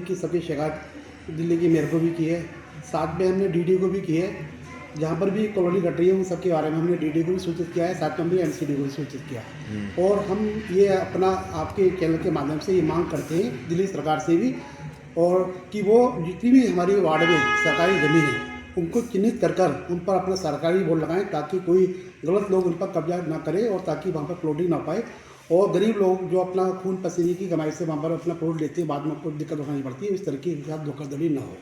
की सबकी शिकायत दिल्ली की मेयर को भी की है, साथ में हमने डीडी को भी की है। जहाँ पर भी कॉलोनी कट रही है उन सब के बारे में हमने डीडी को भी सूचित किया है, साथ में हमने एमसीडी को भी सूचित किया है। और हम ये अपना आपके चैनल के माध्यम से ये मांग करते हैं दिल्ली सरकार से भी, और कि वो जितनी भी हमारी वार्ड में सरकारी ज़मीन है उनको चिन्हित कर कर उन पर अपना सरकारी बोर्ड लगाएं, ताकि कोई गलत लोग उन पर कब्जा ना करें और ताकि वहाँ पर प्लॉटिंग ना पाए। और गरीब लोग जो अपना खून पसीने की कमाई से वहाँ पर अपना प्लॉट लेते हैं, बाद में आपको दिक्कत उठानी पड़ती है, इस तरह की इनके साथ धोखाधड़ी ना हो।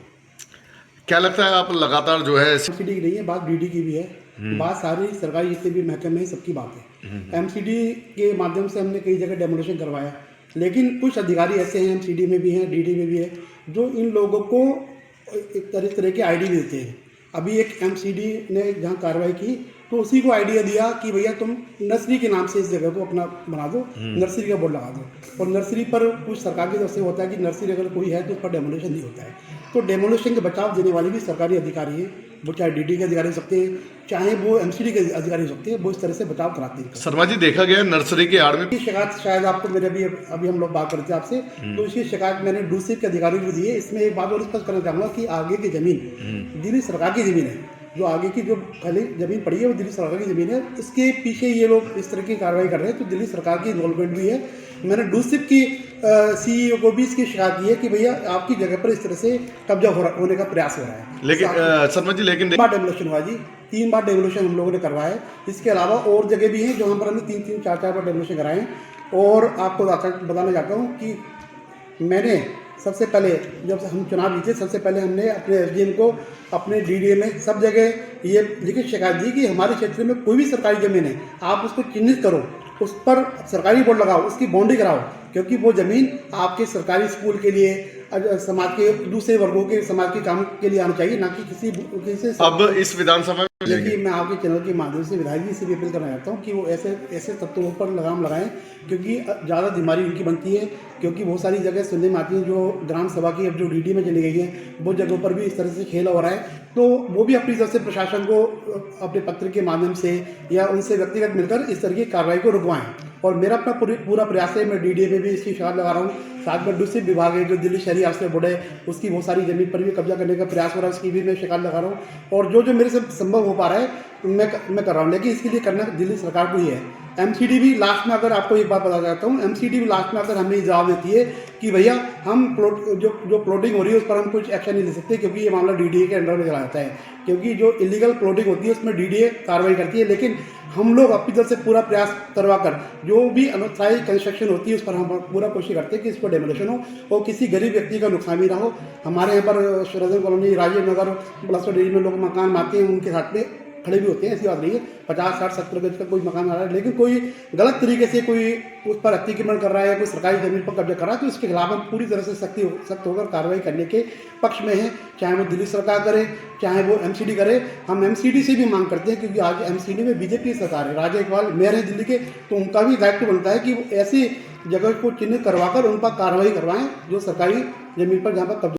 क्या लगता है आप लगातार जो है एमसीडी की नहीं है बात, डीडी की भी है बात, सारी सरकारी जितने भी महकमे हैं सबकी बात है। एमसीडी के माध्यम से हमने कई जगह डेमोलेशन करवाया, लेकिन कुछ अधिकारी ऐसे हैं एमसीडी में भी हैं, डीडी में भी है, जो इन लोगों को एक तरह के आईडी भी देते हैं। अभी एक एमसीडी ने जहाँ कार्रवाई की तो उसी को आइडिया दिया कि भैया तुम नर्सरी के नाम से इस जगह को अपना बना दो, नर्सरी का बोर्ड लगा दो। और नर्सरी पर कुछ सरकार की तरफ से होता है कि नर्सरी अगर कोई है तो उस पर डेमोलेशन नहीं होता है। तो डेमोलेशन के बचाव देने वाले भी सरकारी अधिकारी हैं, वो चाहे डीडी के अधिकारी हो सकते हैं, चाहे वो एमसीडी के अधिकारी हो सकते हैं, वो इस तरह से बचाव कराते हैं। शर्मा जी, देखा गया नर्सरी के आड़ में शिकायत शायद आपको मेरे अभी हम लोग बात करते हैं आपसे, तो इसकी शिकायत मैंने डूसिप के अधिकारी को दी है। इसमें एक बात और स्पष्ट करना चाहूँगा कि आगे की ज़मीन दिल्ली सरकार की ज़मीन है, जो आगे की जो खाली ज़मीन पड़ी है वो दिल्ली सरकार की ज़मीन है। इसके पीछे ये लोग इस तरह की कार्रवाई कर रहे हैं तो दिल्ली सरकार की इन्वॉल्वमेंट भी है। मैंने डूसिप की सीईओ को भी इसकी शिकायत की है कि भैया आपकी जगह पर इस तरह से कब्जा होने का प्रयास हो रहा है। लेकिन शर्मा जी, लेकिन 3 बार डेमोलेशन हुआ जी, 3 बार डेमोलेशन हम लोगों ने करवाया है। इसके अलावा और जगह भी हैं जहाँ पर हमने 3-3, 4-4 बार डेमोलेशन कराए हैं। और आपको बताना चाहता हूँ कि मैंने सबसे पहले जब हम चुनाव जीते, सबसे पहले हमने अपने एसडीएम को, अपने डीडीए में सब जगह ये लिखित शिकायत दी कि हमारे क्षेत्र में कोई भी सरकारी ज़मीन है आप उसको चिन्हित करो, उस पर सरकारी बोर्ड लगाओ, उसकी बाउंड्री कराओ, क्योंकि वो ज़मीन आपके सरकारी स्कूल के लिए, समाज के दूसरे वर्गों के समाज के काम के लिए आना चाहिए, ना कि किसी अब इस विधानसभा में। लेकिन मैं आपके चैनल के माध्यम से विधायक जी से भी अपील करना चाहता हूँ कि वो ऐसे तत्वों पर लगाम लगाएं, क्योंकि ज़्यादा बीमारी उनकी बनती है। क्योंकि बहुत सारी जगह सुनने में आती हैं जो ग्राम सभा की अब जो डीडी में चली गई है वो जगहों पर भी इस तरह से खेल हो रहा है, तो वो भी अपनी तरफ से प्रशासन को अपने पत्र के माध्यम से या उनसे व्यक्तिगत मिलकर इस तरह की कार्रवाई को रुकवाएं। और मेरा अपना पूरा प्रयास है, मैं डीडीए में भी इसकी शिकायत लगा रहा हूँ। साथ में डूसिप विभाग है जो दिल्ली शहरी आश्रय बोर्ड है, उसकी बहुत सारी ज़मीन पर भी कब्जा करने का प्रयास हो रहा है, उसकी भी मैं शिकायत लगा रहा हूँ। और जो मेरे से संभव हो पा रहा है मैं कर रहा हूँ, लेकिन इसके लिए करना दिल्ली सरकार को ही है। एमसीडी भी लास्ट में, अगर आपको एक बात बताना चाहता हूँ, एमसीडी भी लास्ट में अगर हमें जवाब देती है कि भैया हम जो प्लॉटिंग हो रही है उस पर हम कुछ एक्शन नहीं ले सकते, क्योंकि ये मामला डीडीए के अंडर में चला जाता है। क्योंकि जो इलीगल प्लॉटिंग होती है उसमें डीडीए कार्रवाई करती है, लेकिन हम लोग अपनी तरफ से पूरा प्रयास करवा कर जो भी अनऑथराइज कंस्ट्रक्शन होती है उस पर हम पूरा कोशिश करते हैं कि इस पर डेमोलेशन हो और किसी गरीब व्यक्ति का नुकसान भी ना हो। हमारे यहाँ पर शरदन कॉलोनी, राजीव नगर, बलासपुर डेरी में लोग मकान बनाते हैं, उनके साथ में खड़े भी होते हैं, ऐसी बात नहीं है। 50, 60, 70 गज का कोई मकान आ रहा है, लेकिन कोई गलत तरीके से कोई उस पर अतिक्रमण कर रहा है या कोई सरकारी जमीन पर कब्जा कर रहा है, तो इसके खिलाफ हम पूरी तरह से सख्त होकर कार्रवाई करने के पक्ष में हैं। चाहे वो दिल्ली सरकार करे, चाहे वो एमसीडी करे। हम एमसीडी से भी मांग करते हैं, क्योंकि आज एमसीडी में बीजेपी की सरकार है, राजा इकबाल मेयर है दिल्ली के, तो उनका भी दायित्व बनता है कि वो ऐसी जगह को चिन्हित करवाकर उन पर कार्रवाई करवाएं जो सरकारी जमीन पर जहाँ पर कब्जा